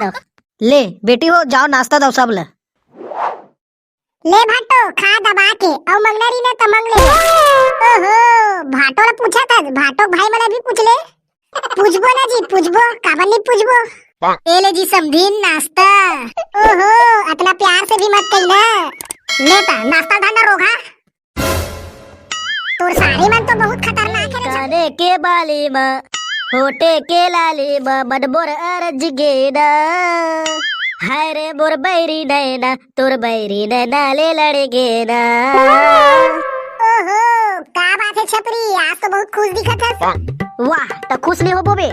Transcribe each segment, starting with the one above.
तो ले बेटी हो जाओ नाश्ता दो सब ले भाटो खा दबा के और मंगनरी ने तो मंग ले। ओहो भाटो ने पूछा था, भाटो भाई मने भी पूछ ले। पूछबो ना जी, पूछबो काबर नहीं पूछबो। ए ले जी समझीन नाश्ता। ओहो इतना प्यार से भी मत कही ना। लेता नाश्ता धाना रोगा। तोर सारी मन तो बहुत खतरनाक है। काने के बाली मां होटे के लाली मां मन मोर अरज गेना। हाय रे मोर बैरी नैना तोर बैरी नैना ले लड़गे ना। ओहो का बात है छपरी, आज तो बहुत खुश दिखत है। वाह तो खुश नहीं हो बोबे,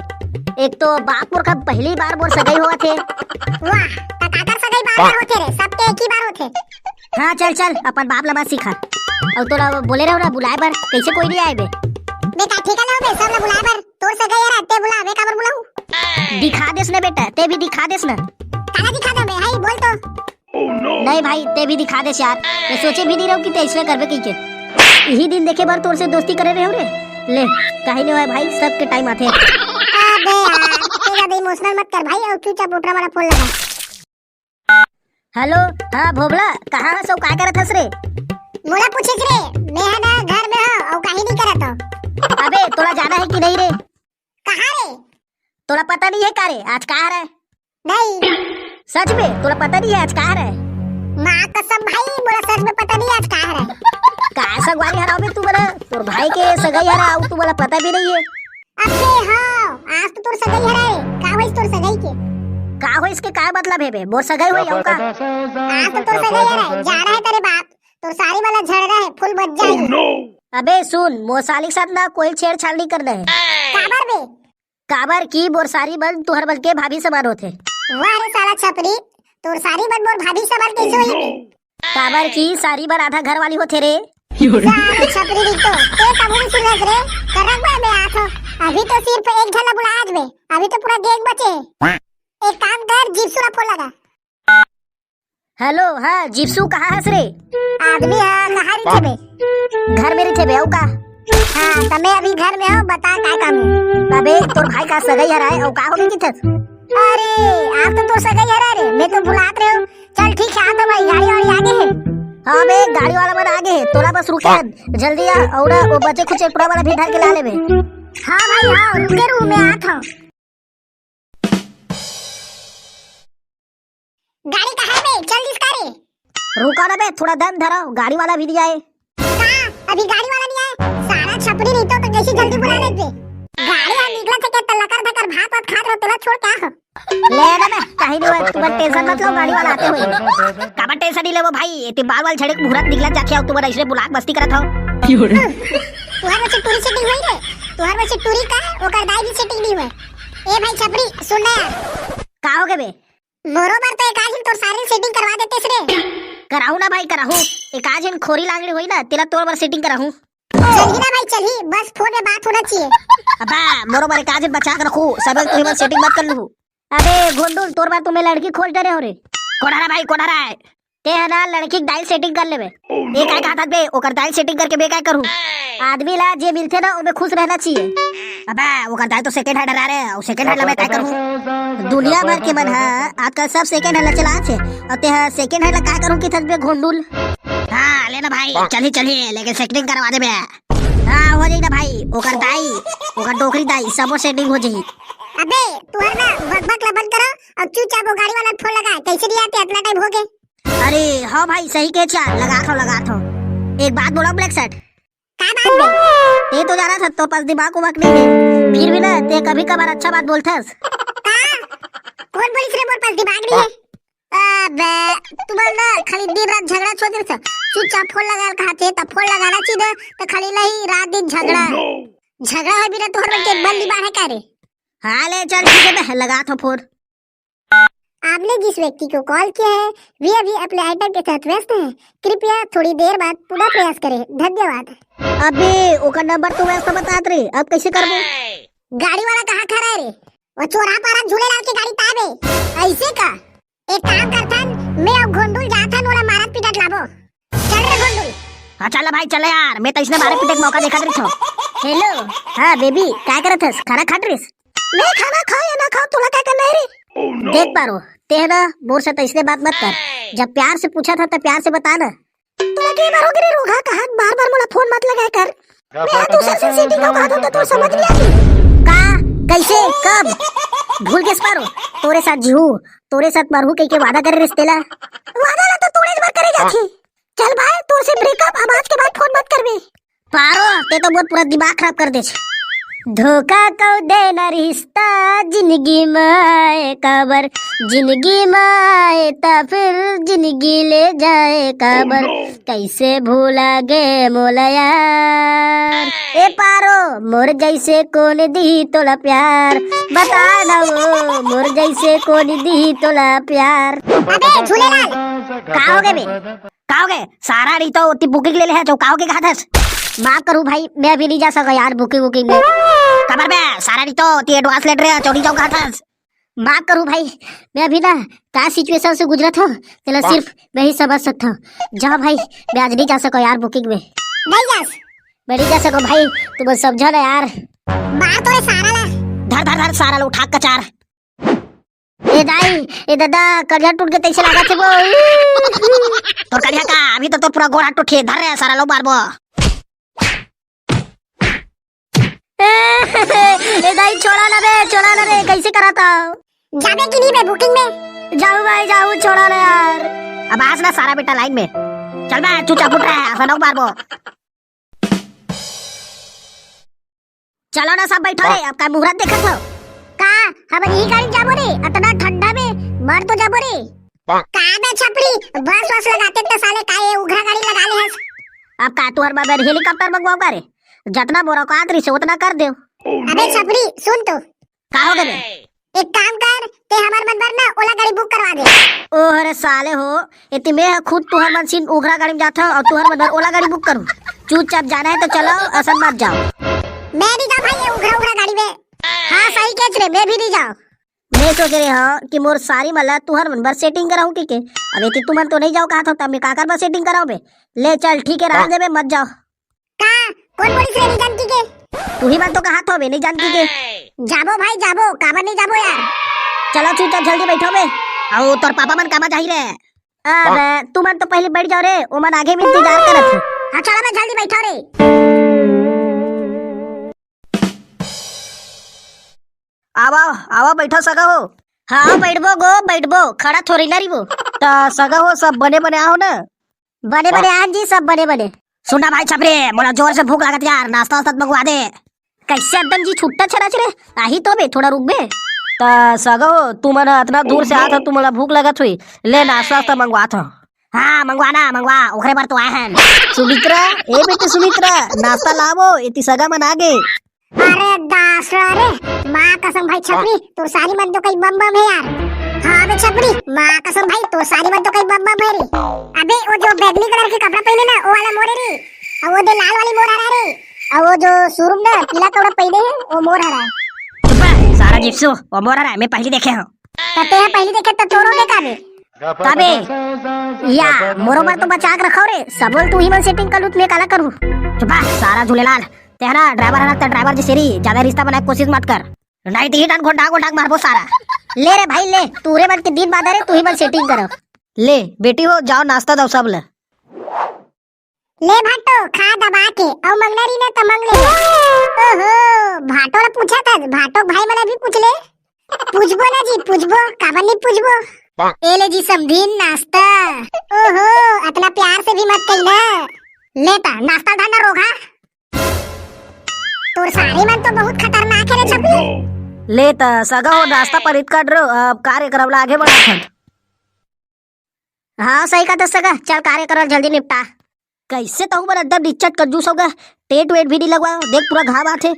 एक तो बाप मोर का पहली बार मोर सगाई हुआ थे। वाह काकर सगाई बार होते रे, सबके एक ही बार होते। हाँ चल चल अपन बाप लमा सीखा और तोरा बोले रहो ना बुलाए बर कैसे कोई नहीं आए बे। बेटा ठीक है ना बे, सब ला बुलाए बर तोर सगाई यार ते बुलावे काबर बुलाऊं। दिखा देस ना बेटा, ते भी दिखा देस ना। काला दिखा दे बे, हाय बोल तो। नहीं भाई ते भी दिखा देस यार, मैं सोचे भी नहीं रहूं कि ते इसमें करबे की के। यही दिन देखे बार तोर से दोस्ती करे रहे हो रे। ले काहे नहीं है भाई, सबके टाइम आते हैं। अबे यार तू ज्यादा इमोशनल मत कर भाई और चुपचाप उठरा वाला फोन लगा। हेलो हाँ भोबला कहाँ है, सब क्या करत हस रे। मोला पूछिस रे, मैं है ना घर में हूं और काहे नहीं करत हो। अबे तोला जाना है कि नहीं रे। कहां रे? तोला पता नहीं है का रे आज कहाँ है। नहीं सच में तोला पता नहीं है आज कहाँ है। मां कसम भाई मोला सच में पता नहीं आज कहां है। कहाँ सगवारी हराओ बे तू बना, तोर भाई के सगाई हराओ तू बोला पता भी नहीं है। अबे हां आज तो तोर सगाई हराए, का होइस तोर सगाई के? का हो इसके का मतलब है बे, मोर सगाई हुई हो का। आज तो तोर सगाई हराए, जा रहा है तेरे बाप, तोर सारी वाला झड़ रहा है, फुल बच जाएगी। अबे सुन मोर साली के साथ ना कोई छेड़छाड़ नहीं करना है। काबर बे? काबर की मोर सारी बन तुहर बल के भाभी समान होते। वाह रे साला छपरी, तोर सारी बन मोर भाभी समान कैसे होई बे? काबर की सारी बार आधा घर वाली होते रे। साला छपरी दी तो ते कबू सुनत रे, करक बे मैं आथो। अभी तो सिर्फ एक झला बुलाया आज बे, अभी तो पूरा गैंग बचे। एक काम कर जिप्सू ला फोन लगा। हेलो हाँ जिप्सू कहाँ है रे। आदमी हां कहां रे थे बे? घर मेरे थे बे औ का। हां तो मैं अभी घर में हूं, बता क्या काम है। अबे तोर भाई का सगाई हराए और का हो गई किथस। अरे आप तो तोर सगाई हरा रे, मैं तो भुलात रहे हूं। चल ठीक है आ तो भाई, गाड़ी वाली आगे है। हाँ बे गाड़ी वाला मन आगे है, तोरा बस रुके जल्दी आ और वो बचे कुछ पूरा वाला भी ढाल के ला ले बे। हां भाई हां रुके रू मैं आता हूं। गाड़ी कहां है बे, जल्दी इसका रे। रुका ना बे थोड़ा दम धरो, गाड़ी वाला भी नहीं आए। कहां अभी गाड़ी वाला नहीं आया? सारा छपरी नहीं तो कैसे जल्दी बुला लेते। गाड़ी आ निकला थे के तलकर धकर भात भात खात रहो, तेरा छोड़ क्या हो। ले ना बे काहे नहीं, तुम टेंशन मत लो, गाड़ी वाला आते हुए काबर टेंशन नहीं ले वो भाई। इतनी बाल वाल झड़क मुहूर्त निकला जाके और तुम ऐसे बुलाक मस्ती करत हो। तुहार बच्चे टूरी सेटिंग हुई रे, तुहार बच्चे टूरी का है ओकर दाई भी सेटिंग नहीं हुई। ए भाई छपरी सुन ना यार, का हो गए बे। बरोबर तो एक आज तो सारी सेटिंग करवा देते रे। कराहू ना भाई कराहू, एक आज इन खोरी लांगड़ी हुई ना तेरा तोर बार सेटिंग कराहू। चलिए ना भाई चलिए, बस फोन में बात होना चाहिए। अबे बरोबर एक आज बचा के रखू, सब तुम बस सेटिंग मत कर लू। अबे घोंडुल तोर बार तुम्हें लड़की खोज डरे हो रे। कोढ़ारा भाई कोढ़ारा है ते है ना, लड़की डाइल सेटिंग कर लेबे। एक काय कहत बे ओकर डाइल सेटिंग करके बे काय करू। आदमी ला जे मिलथे ना ओमे खुश रहना चाहिए। अबे ओकर डाइल तो सेकंड हैंड रहा रे, और सेकंड हैंड ला मैं काय करू। दुनिया भर के मन हां आजकल सब सेकंड हैंड ला चला छे और ते सेकंड हैंड ला काय करू कि थस बे घोंडुल। हां लेना भाई चलिए लेकिन सेटिंग करवा दे बे। हां हो जाई ना भाई, ओकर दाई ओकर डोकरी दाई सब सेटिंग हो जाई। अबे तू है ना बकबक ला बंद करो और चुपचाप वो गाड़ी वाला फोन लगा, कैसे नहीं आते इतना टाइम हो गए। अरे हाँ भाई सही कह छा, लगा था। एक बात बोला ब्लैक शर्ट, का बात बे? ये तो जाना था तो पास दिमाग को वक्त नहीं है, फिर भी ना ते कभी कभार अच्छा बात बोलथस। का कौन बोलिस रे मोर पास दिमाग नहीं है? अबे तू बोल ना खाली दिन रात झगड़ा छोड़ दे, चुपचाप फोन लगा कहते त फोन लगाना चाहिए तो खाली नहीं रात दिन झगड़ा झगड़ा है बिना तोहर के बल दिमाग है का रे। हाँ ले चल ठीक है बे लगा था फोन। आपने जिस व्यक्ति को कॉल किया है वे अभी अपने आइटम के साथ व्यस्त हैं, कृपया थोड़ी देर बाद पुनः प्रयास करें, धन्यवाद। अबे ओका नंबर तो व्यस्त बतात रे, अब कैसे करबो। गाड़ी वाला कहाँ खड़ा है रे? वो चौराहा पर झूलेलाल की गाड़ी ताबे ऐसे का। एक काम करथन मैं अब घोंडुल जाथन ओला मारत पिटत लाबो। चल रे घोंडुल। हाँ चल भाई चल यार, मैं तो इसने मारे पीटे का मौका देखा रही थो। हेलो हाँ बेबी क्या करत हस, खाना खाट रहीस। मैं खाना खाओ या ना खाओ तोला क्या करना है रे? देख पारो ते है ना मोर से तो इसने बात मत कर। जब प्यार से पूछा था तो प्यार से बता ना। तू लगे बारो गिरे रोगा कहा बार-बार मोला फोन मत लगाए कर। मैं दूसरे से सेटिंग का कहा तो समझ नहीं आती। का कैसे कब भूल के पारो तोरे साथ जीहू तोरे साथ मरहू के वादा करे रिश्ते ला। वादा ला तो तोरे बार करे जाथी। चल भाई तोर से ब्रेकअप अब आज के बाद फोन मत करबे। पारो ते तो बहुत पूरा दिमाग खराब कर दे। धोखा कौ देना रिश्ता जिंदगी में कबर जिंदगी में ता फिर जिंदगी ले जाए कबर कैसे भूला गे मोला यार। ए पारो मोर जैसे कौन दी तोला प्यार बता ना वो मोर जैसे कौन दी तोला प्यार। अबे झूलेलाल का हो गए बे का हो गए सारा नहीं तो ती बुकिंग ले ले है जो का हो के कहा था। माफ करूं भाई मैं अभी नहीं जा सका यार बुकिंग में खबर में सारा नहीं तो ती एडवांस लेट रहा चौड़ी जाऊं कहा था। माफ करूं भाई मैं अभी ना क्या सिचुएशन से गुजरा था तेला सिर्फ मैं ही समझ सकता हूं। जा भाई मैं आज नहीं जा सका यार बुकिंग में नहीं जास मैं नहीं जा सका भाई तुम समझो ना यार। मार तोरे सारा ला धर धर धर सारा लो उठा कचार। ए दाई ए दादा कड़िया टूट के तैसे लगा थे वो तो कड़िया का अभी तो पूरा गोड़ा टूटे धर रहे सारा लो मारबो। ए दाई छोड़ा ना बे कैसे कराता जाबे कि नहीं बे बुकिंग में जाऊं भाई जाऊं छोड़ा ना यार। अब आज ना सारा बेटा लाइन में चल मैं चुपचाप उठ रहा है फनो मारबो। चलो ना सब बैठो रे अब का मुहूर्त देखत हो का हम यही गाड़ी जाबो रे इतना ठंडा में मर तो जाबो रे का बे छपरी बस बस लगाते तो साले काए उघरा गाड़ी लगा ले हस। अब का तू हर बार हेलीकॉप्टर मंगवाओ का रे जितना मोरा का आदरी से उतना कर दे। अबे छपरी सुन तो का हो गए एक काम कर ते हमार मनबर ना ओला गाड़ी बुक करवा दे। ओ अरे साले हो इतनी मैं खुद तू हर मनसीन उघरा गाड़ी में जाता और तू हर मनबर ओला गाड़ी बुक करूं। चुपचाप जाना है तो चलो असन मत जाओ। मैं नहीं जा भाई ये उघरा गाड़ी में। हां सही कह रे मैं भी नहीं जाऊं। मैं सोच रहे हां कि मोर सारी मला तू हर मनबर सेटिंग कराऊं के अब इतनी तुम तो नहीं जाओ कहा था मैं का कर बस सेटिंग कराओ बे। ले चल ठीक है राह दे मत जाओ। का कौन पुलिस रे नहीं जानती के तू ही मन तो कहा था बे नहीं जानती के जाबो भाई जाबो काबर नहीं जाबो यार। चलो चुपचाप जल्दी बैठो बे आओ तोर पापा मन कामा जाही रे। अब तू मन तो पहले बैठ जाओ रे ओ मन आगे में इंतजार करत है। हां चलो मैं जल्दी बैठो रे। आवा आवा बैठो सगा हो। हाँ बैठबो खड़ा थोड़ी ना रिबो ता सगा हो सब बने बने आओ ना बने बने आन जी सब बने बने। सुना भाई छपरे मोला जोर से भूख लागत यार नाश्ता वास्ता मंगवा दे। कैसे एकदम जी छुट्टा छरा छरे आही तो बे थोड़ा रुक बे ता सगा हो तू मन इतना दूर से आता तू मला भूख लागत हुई ले नाश्ता वास्ता मंगवा था। हाँ मंगवा ओखरे बार तो आए हैं। सुमित्रा ए बेटे सुमित्रा नाश्ता लावो इतनी सगा मन आगे। अरे दास रे माँ कसम भाई छपरी तो सारी मन तो कई बम बम है यार। हाँ बे छपरी माँ कसम भाई तो सारी मन तो कई बम बम है रे। अबे वो जो बैगनी कलर के कपड़ा पहने ना वो वाला मोर है रे और वो जो लाल वाली मोर आ रहा रे और वो जो शोरूम ना पीला कपड़ा पहने है वो मोर आ रहा है। चुप सारा जिप्सो वो मोर आ रहा है मैं पहले देखे हूँ। तते पहले देखे तो तोरो देखा बे तबे या मोरो बार तो बचा के रखो रे सबल तू ही मन सेटिंग कर लूट मैं काला करूँ। चुप सारा झूलेलाल तेरा ड्राइवर है ना ड्राइवर जी सेरी ज्यादा रिश्ता बनाने की कोशिश मत कर नहीं तो हिट घोटा मारबो सारा। ले रे भाई ले तू रे मन के दिन बाद रे तू ही मन सेटिंग करो। ले बेटी हो जाओ नाश्ता दो सब ले भाटो खा दबा के और मंगनरी ने तो मंग ले। ओहो भाटो ने पूछा था भाटो भाई मने भी पूछ ले पूछबो ना जी पूछबो काबर नहीं पूछबो। ए ले जी समझीन नाश्ता। ओहो इतना प्यार से भी मत कहना लेता नाश्ता धाना रोगा तोर सारी मन तो बहुत खतरनाक है रे छपरी। ले ता सगा हो नाश्ता पर इत काट रो अब कार्य करवला आगे बढ़ा था। हाँ सही का सगा चल कार्य करल जल्दी निपटा। कैसे तो पर एकदम दिक्कत कंजूस होगा टेट वेट भी नहीं लगवाओ देख पूरा घाव आथे।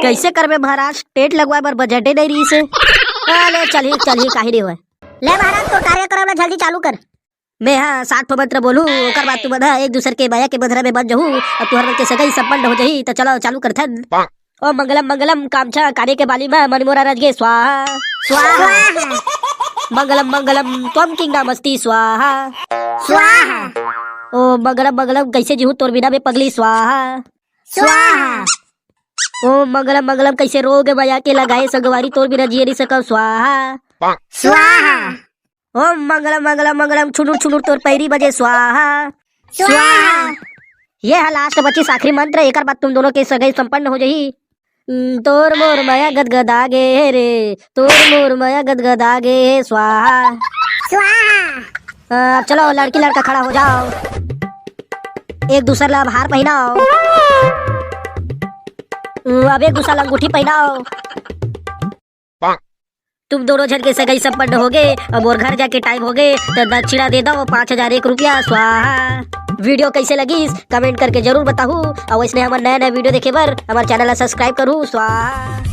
कैसे करबे महाराज टेट लगवाए बर बजटे नहीं रही से। ले चलिए काहे नहीं होए ले महाराज तो कार्य करवला जल्दी चालू कर। मैं हाँ 60 मंत्र बोलूं ओकर बाद तू बधा एक दूसरे के बाया के बधरा में बन जहू और तुहर के सगाई संपन्न हो जही तो चलो चालू करथन। ओ मंगलम कामछा कार्य के बाली में मनमोरा रजगे स्वाहा स्वाहा मंगलम त्वम किंग नामस्ति स्वाहा स्वाहा। ओ मंगलम कैसे जीहू तोर बिना में पगली स्वाहा स्वाहा। ओ मंगलम कैसे रोग बया के लगाए सगवारी तोर बिना जिए नहीं सकब स्वाहा स्वाहा ओम मंगलम मंगलम मंगलम छुनुर छुनुर तोर पैरी बजे स्वाहा। स्वाहा ये है लास्ट बची आखिरी मंत्र, एक बाद तुम दोनों के सगाई संपन्न हो जाही। तोर मोर माया गदगदागे रे, तोर मोर माया गदगदागे स्वाहा। स्वाहा अब चलो लड़की लड़का खड़ा हो जाओ, एक दूसरे ला हार पहनाओ, अब एक दूसरा ला अंगूठी पहनाओ। तुम दोनों जन के सगाई संपन्न हो गए। अब और घर जाके टाइम हो गए तो दक्षिणा दे दो 5001 रुपया स्वाहा। वीडियो कैसे लगी कमेंट करके जरूर बताऊ, और इसने हमारे नया नया वीडियो देखे बर हमारे चैनल सब्सक्राइब करूँ स्वाहा।